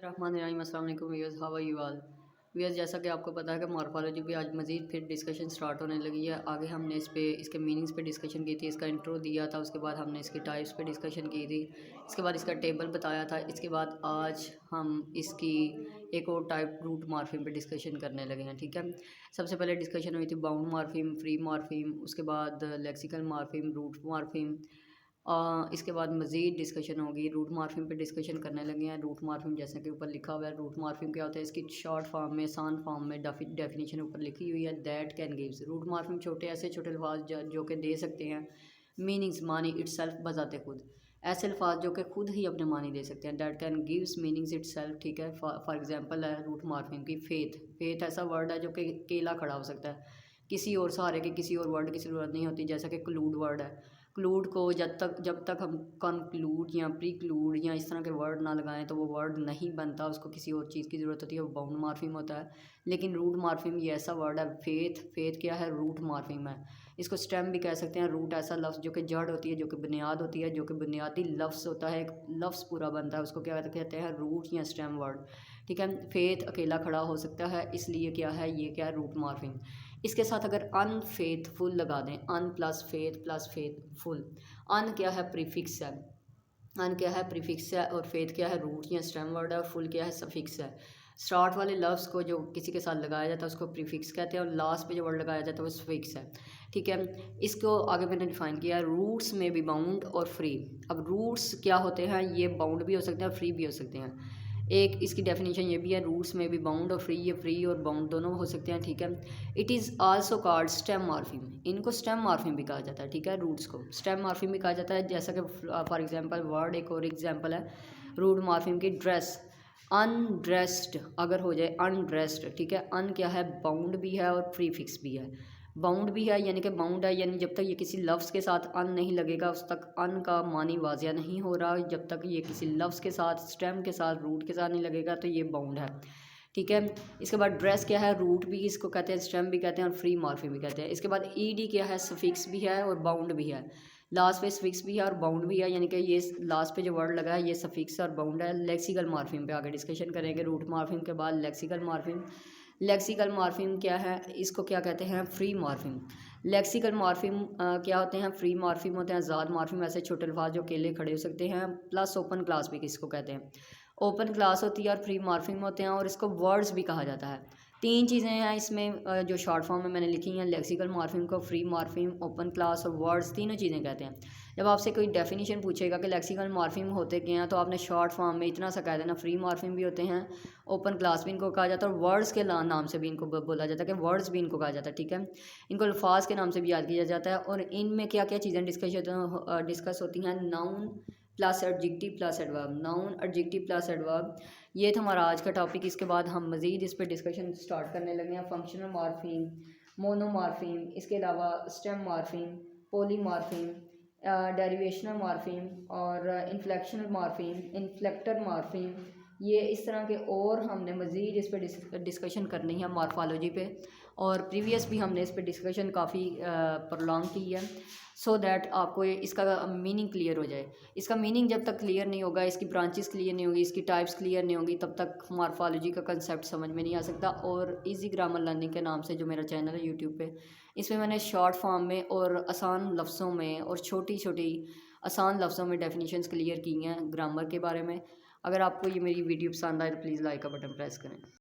रहमानिर्रहीम। अस्सलाम वालेकुम viewers, how are you all viewers. जैसा कि आपको पता है कि मॉर्फोलॉजी पे आज मज़ीद फिर डिस्कशन स्टार्ट होने लगी है। आगे हमने इस पे इसके मीनिंग्स पे डिस्कशन की थी, इसका इंट्रो दिया था, उसके बाद हमने इसकी टाइप्स पे डिस्कशन की थी, इसके बाद इसका टेबल बताया था। इसके बाद आज हम इसकी एक और टाइप रूट मार्फिम पे डिस्कशन करने लगे हैं। ठीक है, सबसे पहले डिस्कशन हुई थी बाउंड मार्फिम, फ्री मार्फिम, उसके बाद लेक्सिकल मार्फिम, रूट मार्फिम। इसके बाद मज़ीद डिस्कशन होगी। रूट मार्फिम पे डिस्कशन करने लगे हैं। रूट मार्फिम जैसे कि ऊपर लिखा हुआ है, रूट मार्फिम क्या होता है, इसकी शॉर्ट फॉर्म में, आसान फॉर्म में डेफिनेशन ऊपर लिखी हुई है। दैट कैन गिव्स, रूट मार्फिम छोटे ऐसे छोटे अल्फाज जो कि दे सकते हैं मीनिंग्स, मानी इटसेल्फ, बजाते खुद, ऐसे अल्फाज जो कि खुद ही अपने मानी दे सकते हैं। That can gives meanings itself. ठीक है, फॉर एग्जांपल है रूट मार्फिम की फेथ। फेथ ऐसा वर्ड है जो कि अकेला खड़ा हो सकता है, किसी और सहारे के, किसी और वर्ड की ज़रूरत नहीं होती। जैसा कि क्लूड वर्ड है, क्लूड को जब तक हम कंक्लूड या प्रीक्लूड या इस तरह के वर्ड ना लगाएं तो वो वर्ड नहीं बनता, उसको किसी और चीज़ की ज़रूरत होती है, वो बाउंड मार्फिम होता है। लेकिन रूट मार्फिम ये ऐसा वर्ड है, फेथ, फेथ क्या है, रूट मार्फिम है। इसको स्टेम भी कह सकते हैं। रूट ऐसा लफ्ज़ जो कि जड़ होती है, जो कि बुनियाद होती है, जो कि बुनियादी लफ्ज़ होता है, एक लफ्ज़ पूरा बनता है, उसको क्या कहते हैं, रूट या स्टेम वर्ड। ठीक है, फेथ अकेला खड़ा हो सकता है, इसलिए क्या है, ये क्या है, रूट मार्फिम। इसके साथ अगर अनफेथफुल लगा दें, अन प्लस फेथफुल, अन क्या है, प्रीफिक्स है, अन क्या है, प्रीफिक्स है, और फेथ क्या है, रूट या स्टेम वर्ड है, और फुल क्या है, सफिक्स है। स्टार्ट वाले लफ्ज़ को जो किसी के साथ लगाया जाता है उसको प्रीफिक्स कहते हैं, और लास्ट पे जो वर्ड लगाया जाता है वो सफिक्स है। ठीक है, इसको आगे मैंने डिफाइन किया, रूट्स में भी बाउंड और फ्री। अब रूट्स क्या होते हैं, ये बाउंड भी हो सकते हैं और फ्री भी हो सकते हैं। एक इसकी डेफिनेशन ये भी है, रूट्स में भी बाउंड और फ्री, ये फ्री और बाउंड दोनों हो सकते हैं। ठीक है, it is also called stem morpheme, इनको स्टेम मार्फिम भी कहा जाता है। ठीक है, रूट्स को स्टेम मार्फिम भी कहा जाता है। जैसा कि फॉर एग्जांपल वर्ड, एक और एग्जांपल है रूट मार्फिम की, ड्रेस, अनड्रेस्ड अगर हो जाए अनड्रेस्ड। ठीक है, अन क्या है, बाउंड भी है और प्रीफिक्स भी है। बाउंड भी है यानी कि बाउंड है, यानी जब तक ये किसी लफ्ज़ के साथ अन नहीं लगेगा उस तक अन का मानी वाजिया नहीं हो रहा। जब तक ये किसी लफ्ज़ के साथ, स्टेम के साथ, रूट के साथ नहीं लगेगा तो ये बाउंड है। ठीक है, इसके बाद ड्रेस क्या है, रूट भी इसको कहते हैं, स्टेम भी कहते हैं, और फ्री मार्फिम भी कहते हैं। इसके बाद ईडी क्या है, सफिक्स भी है और बाउंड भी है। लास्ट पे सफिक्स भी है और बाउंड भी है, यानी कि ये लास्ट पे जो वर्ड लगा है ये सफिक्स और बाउंड है। लेक्सिकल मार्फिम पे आगे डिस्कशन करेंगे। रूट मार्फिम के बाद लेक्सिकल मार्फिम। लेक्सिकल मार्फिम क्या है, इसको क्या कहते हैं, फ्री मार्फिम। लेक्सिकल मार्फिम क्या होते हैं, फ्री मार्फिम होते हैं। आज़ाद मार्फिम ऐसे छोटे अल्फाज जो अकेले खड़े हो सकते हैं। प्लस ओपन क्लास भी किसको कहते हैं, ओपन क्लास होती है, और फ्री मार्फिम होते हैं, और इसको वर्ड्स भी कहा जाता है। तीन चीज़ें हैं इसमें जो शॉर्ट फॉर्म में मैंने लिखी हैं। लेक्सिकल मार्फिम को फ्री मार्फिम, ओपन क्लास और वर्ड्स तीनों चीज़ें कहते हैं। जब आपसे कोई डेफिनेशन पूछेगा कि लेक्सिकल मार्फिम होते क्या हैं, तो आपने शॉर्ट फॉर्म में इतना सा कह देना, फ्री मार्फिम भी होते हैं, ओपन क्लास भी इनको कहा जाता है, और वर्ड्स के नाम से भी इनको बोला जाता है, कि वर्ड्स भी इनको कहा जाता है। ठीक है, इनको अल्फाज के नाम से भी याद किया जाता है। और इनमें क्या क्या चीज़ें डिस्कस होती हैं, noun plus adjective plus adverb, noun adjective plus adverb. ये था हमारा आज का टॉपिक। इसके बाद हम मज़ीद इस पर डिस्कशन स्टार्ट करने लगे हैं। फंक्शनल मार्फिम, मोनोमार्फिम, इसके अलावा स्टेम मार्फिम, पोलीमार्फिम, डेरिवेशनल मार्फिम और इन्फ्लेक्शनल मार्फिम, इन्फ्लेक्टर मार्फिम। ये इस तरह के और हमने मज़ीद इस पर डिस्कशन करनी है मार्फोलॉजी पे, और प्रीवियस भी हमने इस पर डिस्कशन काफ़ी प्रॉन्ग की है, सो दैट आपको इसका मीनिंग क्लियर हो जाए। इसका मीनिंग जब तक क्लियर नहीं होगा, इसकी ब्रांचेस क्लियर नहीं होगी, इसकी टाइप्स क्लियर नहीं होगी, तब तक मार्फोलॉजी का कंसेप्ट समझ में नहीं आ सकता। और इजी ग्रामर लर्निंग के नाम से जो मेरा चैनल है यूट्यूब पे, इसमें मैंने शॉर्ट फॉर्म में और आसान लफ्ज़ों में और छोटी छोटी आसान लफ्ज़ों में डेफिनेशंस क्लियर की हैं ग्रामर के बारे में। अगर आपको ये मेरी वीडियो पसंद आए तो प्लीज़ लाइक का बटन प्रेस करें।